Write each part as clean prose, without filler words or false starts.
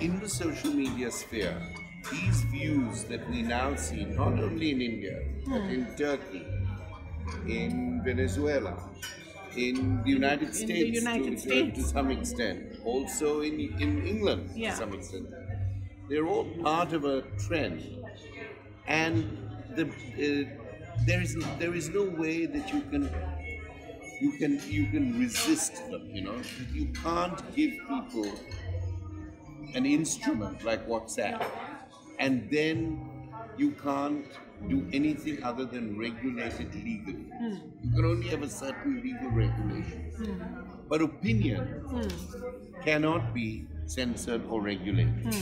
in the social media sphere, these views that we now see, not only in India, but in Turkey, in Venezuela, in the United States, to some extent, also in England to some extent, they're all part of a trend, and there is no way that you can resist them. You can't give people an instrument like WhatsApp, and then you can't do anything other than regulate it legally. You can only have a certain legal regulation. But opinion cannot be censored or regulated.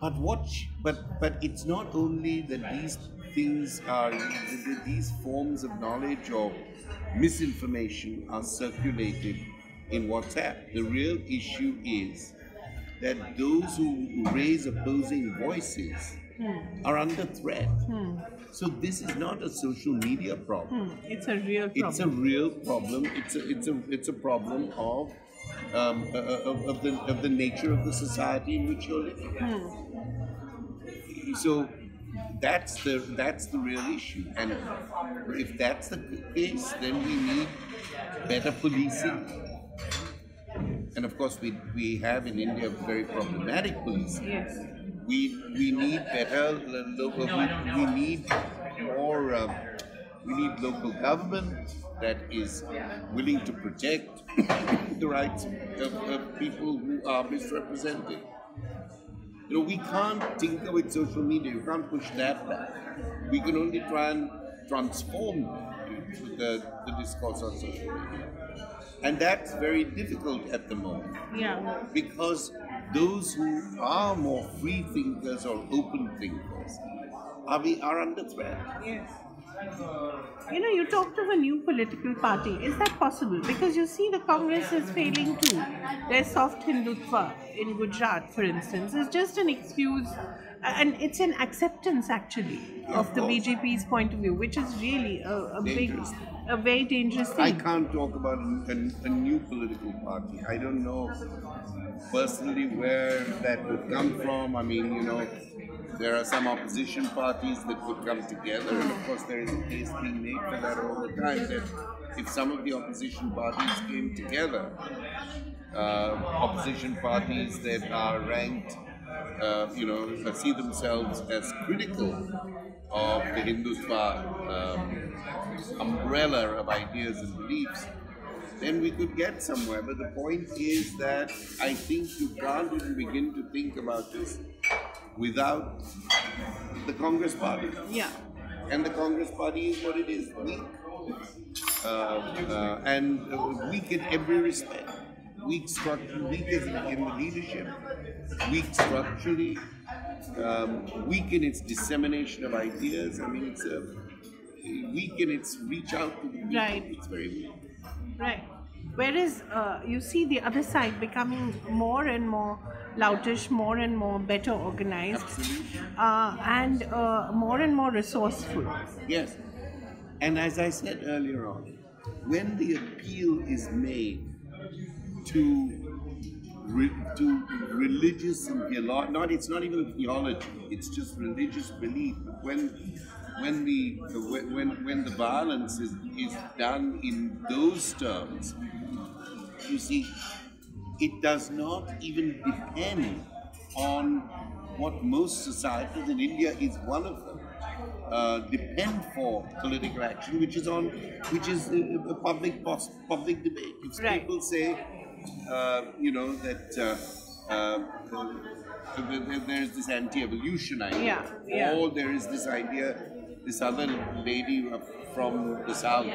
But it's not only that these things are, these forms of knowledge or misinformation are circulated in WhatsApp. The real issue is that those who raise opposing voices are under threat. So this is not a social media problem. It's a real problem. It's a real problem. It's a problem of the nature of the society in which you're living. So that's the real issue. And if that's the case, then we need better policing. And of course, we have in India very problematic policing. Yes. We need better local. We need more. We need local government that is willing to protect the rights of people who are misrepresented. We can't tinker with social media. You can't push that back. We can only try and transform the discourse on social media. And that's very difficult at the moment. Yeah. Because those who are more free thinkers or open thinkers are under threat. Yes. You talked of a new political party. Is that possible? Because you see the Congress is failing too. Their soft Hindutva in Gujarat, for instance, is just an excuse, and it's an acceptance actually of the BJP's point of view, which is really a very dangerous thing. I can't talk about a new political party. I don't know personally where that would come from. I mean, there are some opposition parties that could come together, and of course there is a case being made for that all the time, that if some of the opposition parties came together, opposition parties that are ranked, see themselves as critical of the Hindutva umbrella of ideas and beliefs, then we could get somewhere. But the point is that I think you can't even begin to think about this without the Congress party. Yeah. And the Congress party is what it is, weak. And weak in every respect. Weak structurally, weak in the leadership, weak structurally, weak in its dissemination of ideas. I mean, it's weak in its reach out to the people. Right. It's very weak. Right. Whereas you see the other side becoming more and more loutish, more and more better organized, and more and more resourceful. Yes. And as I said earlier on, when the appeal is made to religious and theology, it's not even theology, it's just religious belief. But when the violence is done in those terms, you see, it does not even depend on what most societies, in India is one of them, depend for political action, which is a public debate. If people say, that there's this anti-evolution idea, or there is this idea, this other lady from the south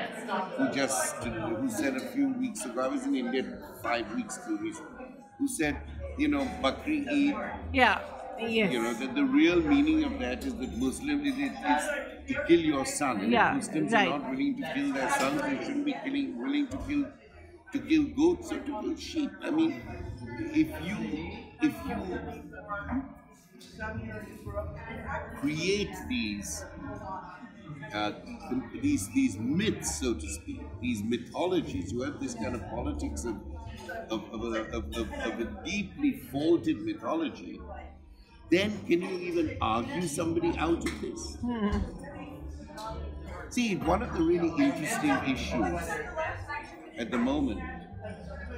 who said a few weeks ago, I was in India 5 weeks ago, who said, Bakri Eid. Yeah. Yes. That the real meaning of that is that Muslim is to kill your son. And if Muslims are not willing to kill their sons, they shouldn't be willing to kill goats or to kill sheep. I mean, if you create these myths, so to speak, these mythologies, you have this kind of politics of of a deeply faulted mythology, then can you even argue somebody out of this? See, one of the really interesting issues at the moment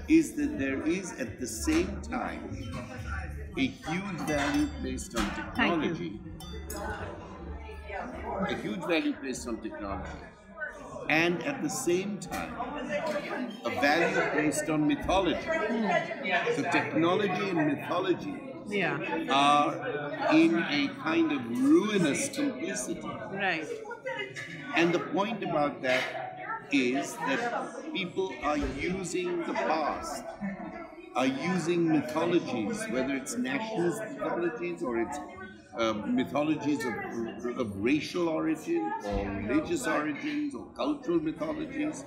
is that there is at the same time a huge value placed on technology. A huge value placed on technology. And at the same time, a value placed on mythology. So technology and mythology are in a kind of ruinous complicity. Right. And the point about that is that people are using the past, are using mythologies, whether it's nationalist mythologies or it's mythologies of racial origin or religious origins or cultural mythologies.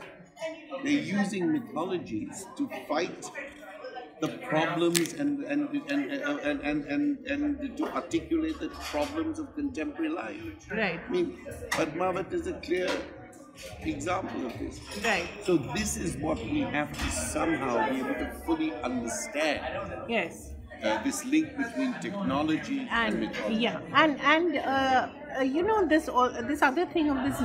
They're using mythologies to fight the problems and to articulate the problems of contemporary life. Right. I mean, Padmaavat is a clear example of this. Right. So this is what we have to somehow be able to fully understand. Yes. This link between technology and mythology. Yeah, and you know, this other thing of this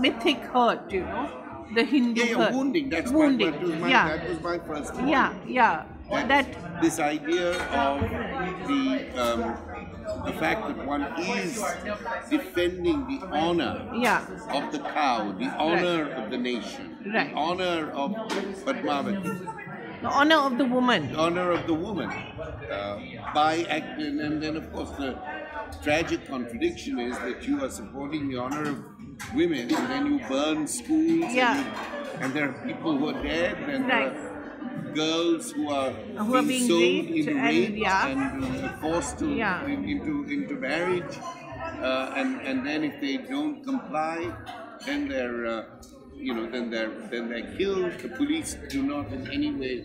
mythic hurt, you know, the Hindu hurt. Wounding. That was my first point. That this idea of the fact that one is defending the honor of the cow, the honor of the nation, the honor of Padmaavat. The honor of the woman. The honor of the woman. By acting, and then of course the tragic contradiction is that you are supporting the honor of women and then you burn schools and there are people who are dead and there are girls who are being sold raped and forced to, into marriage and then if they don't comply then they're then they're killed. The police do not in any way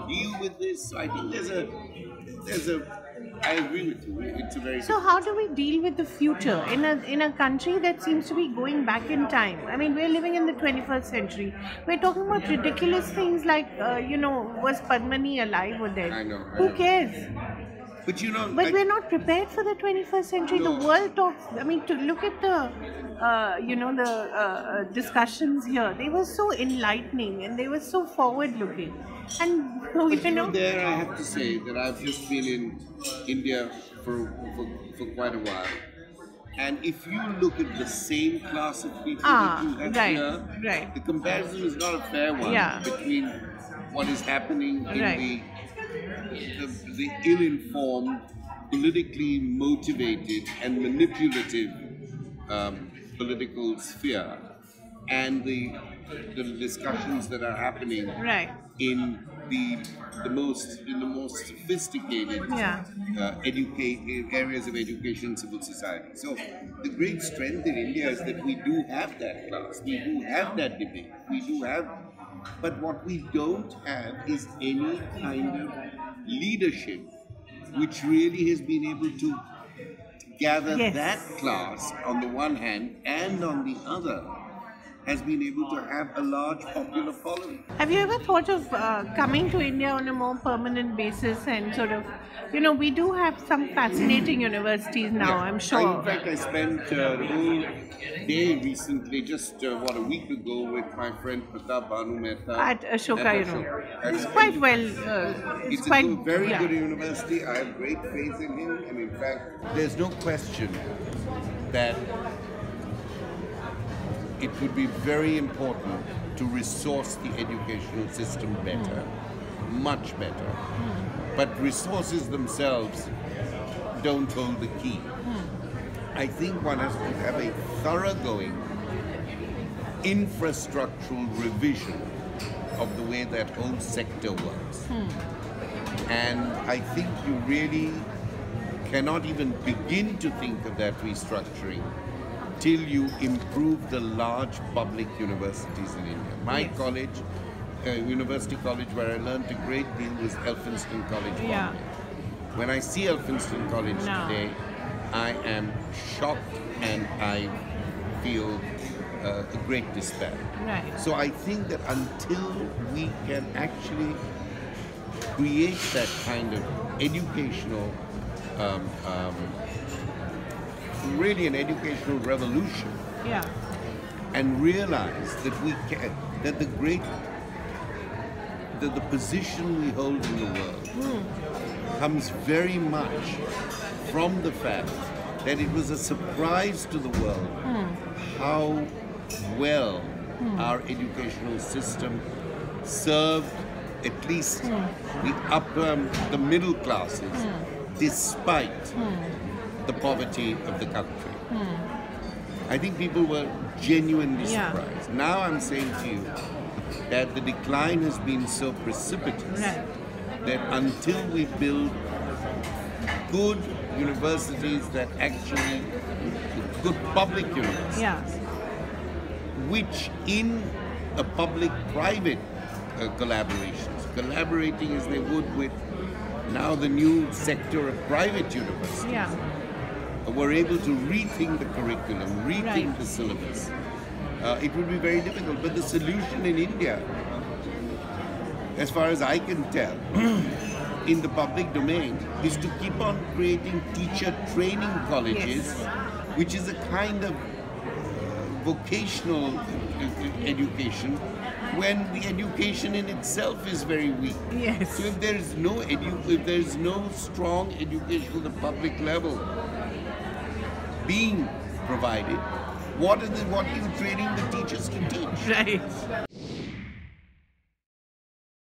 deal with this. So I think there's a. I agree with you. It's a very. So how do we deal with the future in a country that seems to be going back in time? I mean, we're living in the 21st century. We're talking about ridiculous things like was Padmini alive or dead? I know. Who cares? But we're not prepared for the 21st century. No. The world talks. I mean, to look at the, the discussions here, they were so enlightening and they were so forward-looking. And there I have to say that I've just been in India for quite a while. And if you look at the same class of people that you have here, the comparison is not a fair one between what is happening in the ill-informed, politically motivated and manipulative political sphere and the discussions that are happening in the most sophisticated areas of education and civil society. So the great strength in India is that we do have that class, we do have that debate, we do have, but what we don't have is any kind of leadership which really has been able to gather that class on the one hand and on the other has been able to have a large popular following. Have you ever thought of coming to India on a more permanent basis and sort of, we do have some fascinating universities now, I'm sure. In fact, I spent the whole day recently, just a week ago, with my friend Pratap Bhanu Mehta at Ashoka, It's quite well. It's quite a very good university. I have great faith in him, and in fact, there's no question that it would be very important to resource the educational system better, much better. But resources themselves don't hold the key. I think one has to have a thoroughgoing infrastructural revision of the way that whole sector works. And I think you really cannot even begin to think of that restructuring till you improve the large public universities in India. My college, University College, where I learned a great deal, was Elphinstone College, Bombay. When I see Elphinstone College today, I am shocked and I feel a great despair. Right. So I think that until we can actually create that kind of educational, really an educational revolution, Yeah. and realize that we can, that the position we hold in the world comes very much from the fact that it was a surprise to the world how well our educational system served at least the middle classes, despite the poverty of the country. I think people were genuinely surprised. Now I'm saying to you that the decline has been so precipitous that until we build good universities that actually, good public universities, which in a public-private collaborating as they would with now the new sector of private universities, were able to rethink the curriculum, rethink the syllabus. It would be very difficult, but the solution in India, as far as I can tell, in the public domain, is to keep on creating teacher training colleges, which is a kind of vocational education, when the education in itself is very weak. So if there is no strong education at the public level being provided, what are you training the teachers to teach?